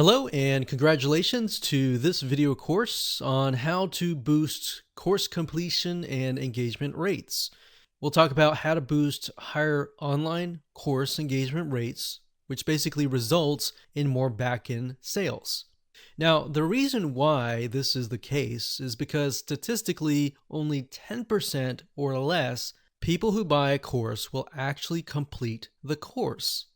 Hello and congratulations to this video course on how to boost course completion and engagement rates. We'll talk about how to boost higher online course engagement rates, which basically results in more back-end sales. Now, the reason why this is the case is because statistically, only 10% or less people who buy a course will actually complete the course.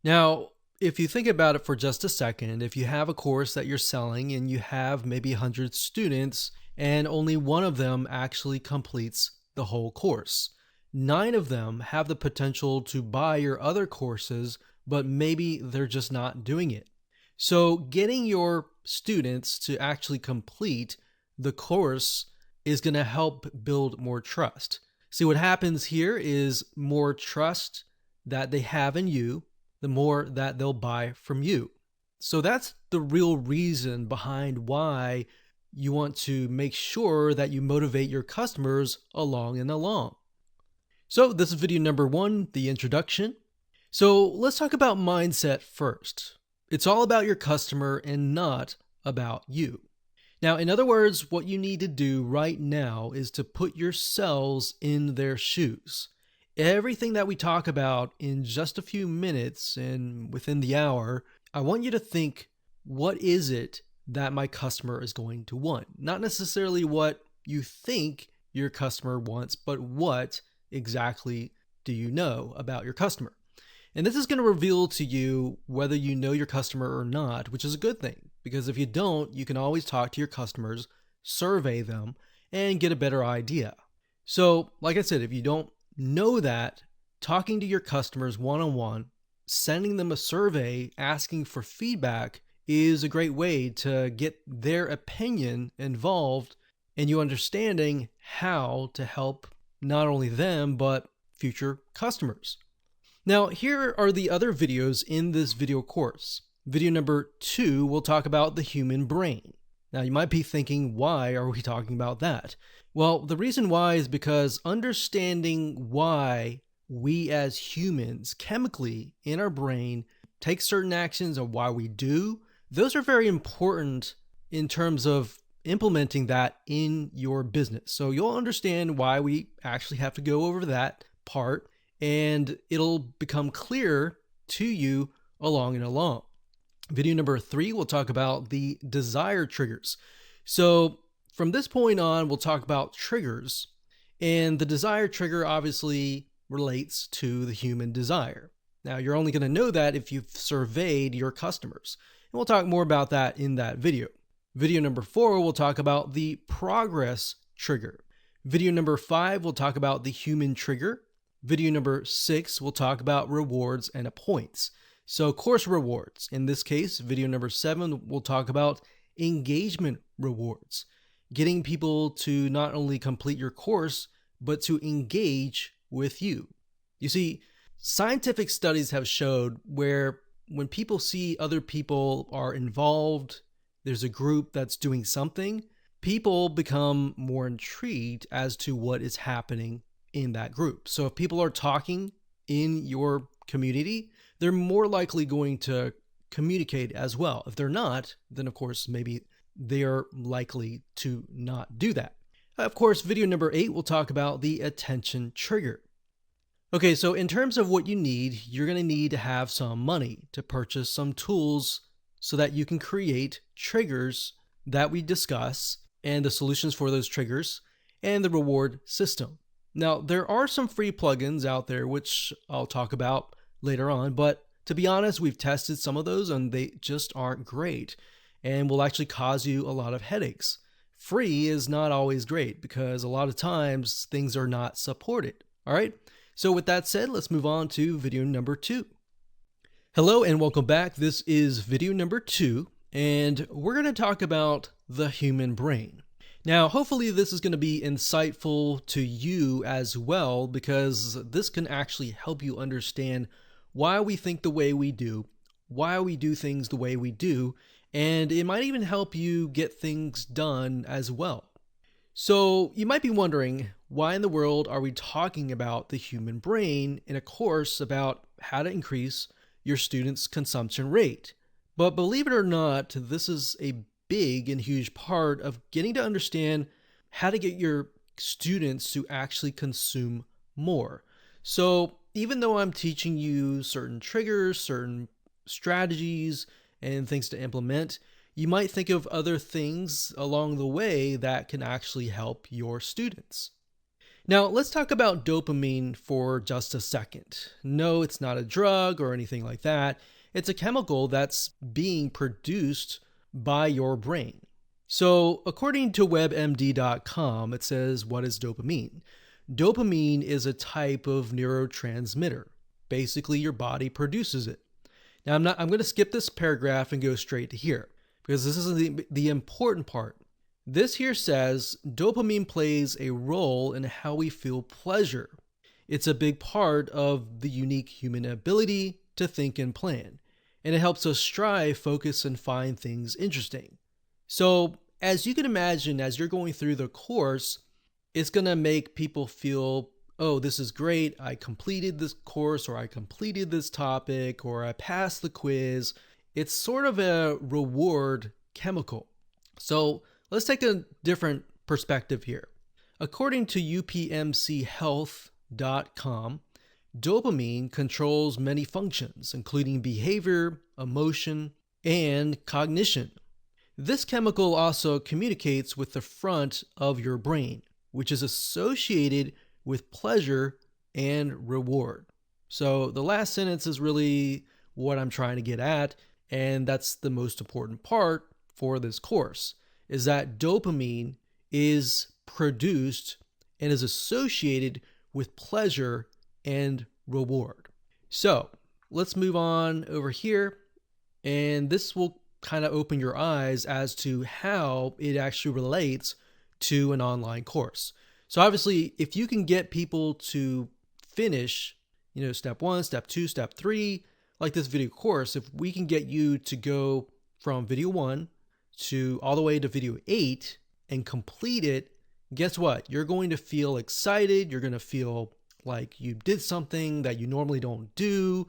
Now, if you think about it for just a second, if you have a course that you're selling and you have maybe 100 students and only one of them actually completes the whole course, 9 of them have the potential to buy your other courses, but maybe they're just not doing it. So getting your students to actually complete the course is going to help build more trust. See, what happens here is more trust that they have in you, the more that they'll buy from you. So that's the real reason behind why you want to make sure that you motivate your customers along and along. So this is video number 1, the introduction. So let's talk about mindset first. It's all about your customer and not about you. Now, in other words, what you need to do right now is to put yourselves in their shoes. Everything that we talk about in just a few minutes and within the hour, I want you to think, what is it that my customer is going to want? Not necessarily what you think your customer wants, but what exactly do you know about your customer? And this is going to reveal to you whether you know your customer or not, which is a good thing, because if you don't, you can always talk to your customers, survey them, and get a better idea. So, like I said, if you don't know that, talking to your customers one-on-one, sending them a survey, asking for feedback is a great way to get their opinion involved and you understanding how to help not only them, but future customers. Now, here are the other videos in this video course. Video number 2 will talk about the human brain. Now, you might be thinking, why are we talking about that? Well, the reason why is because understanding why we as humans chemically in our brain take certain actions and why we do, those are very important in terms of implementing that in your business. So you'll understand why we actually have to go over that part and it'll become clear to you along and along. Video number 3, we'll talk about the desire triggers. So from this point on, we'll talk about triggers, and the desire trigger obviously relates to the human desire. Now, you're only going to know that if you've surveyed your customers, and we'll talk more about that in that video. Video number 4, we'll talk about the progress trigger. Video number 5, we'll talk about the human trigger. Video number 6, we'll talk about rewards and points. So course rewards. In this case, video number 7, we'll talk about engagement rewards. Getting people to not only complete your course, but to engage with you. You see, scientific studies have showed where when people see other people are involved, there's a group that's doing something, people become more intrigued as to what is happening in that group. So if people are talking in your community, they're more likely going to communicate as well. If they're not, then of course, maybe they are likely to not do that. Of course, video number 8, we'll talk about the attention trigger. Okay, so in terms of what you need, you're going to need to have some money to purchase some tools so that you can create triggers that we discuss and the solutions for those triggers and the reward system. Now, there are some free plugins out there, which I'll talk about later on, but to be honest, we've tested some of those and they just aren't great and will actually cause you a lot of headaches. Free is not always great because a lot of times things are not supported. All right. So with that said, let's move on to video number 2. Hello and welcome back. This is video number 2, and we're going to talk about the human brain. Now, hopefully this is going to be insightful to you as well, because this can actually help you understand why we think the way we do, why we do things the way we do, and it might even help you get things done as well. So you might be wondering, why in the world are we talking about the human brain in a course about how to increase your students' consumption rate? But believe it or not, this is a big and huge part of getting to understand how to get your students to actually consume more. So, even though I'm teaching you certain triggers, certain strategies, and things to implement, you might think of other things along the way that can actually help your students. Now, let's talk about dopamine for just a second. No, it's not a drug or anything like that. It's a chemical that's being produced by your brain. So, according to WebMD.com, it says, what is dopamine? Dopamine is a type of neurotransmitter. Basically, your body produces it. Now, I'm going to skip this paragraph and go straight to here because this is the important part. This here says dopamine plays a role in how we feel pleasure. It's a big part of the unique human ability to think and plan, and it helps us strive, focus, and find things interesting. So, as you can imagine, as you're going through the course, it's going to make people feel, oh, this is great. I completed this course, or I completed this topic, or I passed the quiz. It's sort of a reward chemical. So, let's take a different perspective here. According to upmchealth.com, dopamine controls many functions, including behavior, emotion, and cognition. This chemical also communicates with the front of your brain, which is associated with pleasure and reward. So the last sentence is really what I'm trying to get at, and that's the most important part for this course, is that dopamine is produced and is associated with pleasure and reward. So let's move on over here, and this will kind of open your eyes as to how it actually relates to an online course. So obviously, if you can get people to finish, step 1, step 2, step 3, like this video course, if we can get you to go from video 1 to all the way to video 8 and complete it, guess what? You're going to feel excited. You're going to feel like you did something that you normally don't do,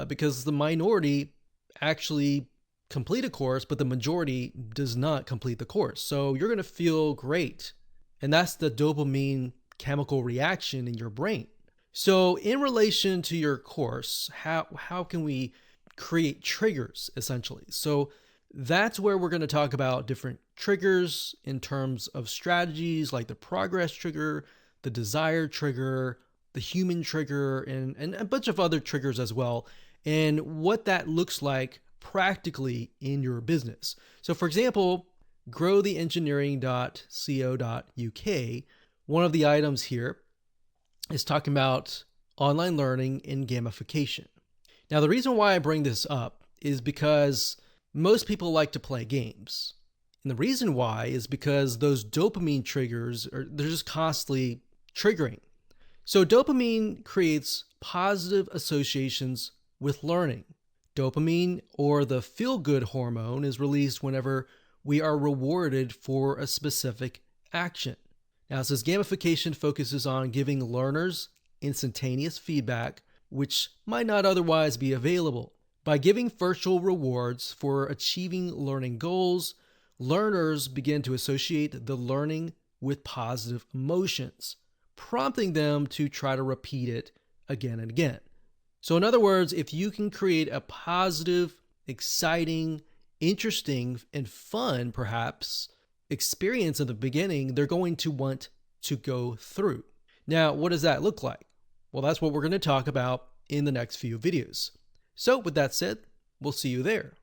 because the minority actually complete a course, but the majority does not complete the course. So you're going to feel great. And that's the dopamine chemical reaction in your brain. So in relation to your course, how can we create triggers essentially? So that's where we're going to talk about different triggers in terms of strategies like the progress trigger, the desire trigger, the human trigger, and a bunch of other triggers as well, and what that looks like practically in your business. So for example, growtheengineering.co.uk, one of the items here is talking about online learning and gamification. Now, the reason why I bring this up is because most people like to play games. And the reason why is because those dopamine triggers they're just constantly triggering. So dopamine creates positive associations with learning. Dopamine, or the feel-good hormone, is released whenever we are rewarded for a specific action. Now, it says gamification focuses on giving learners instantaneous feedback, which might not otherwise be available. By giving virtual rewards for achieving learning goals, learners begin to associate the learning with positive emotions, prompting them to try to repeat it again and again. So in other words, if you can create a positive, exciting, interesting, and fun, perhaps, experience in the beginning, they're going to want to go through. Now, what does that look like? Well, that's what we're going to talk about in the next few videos. So with that said, we'll see you there.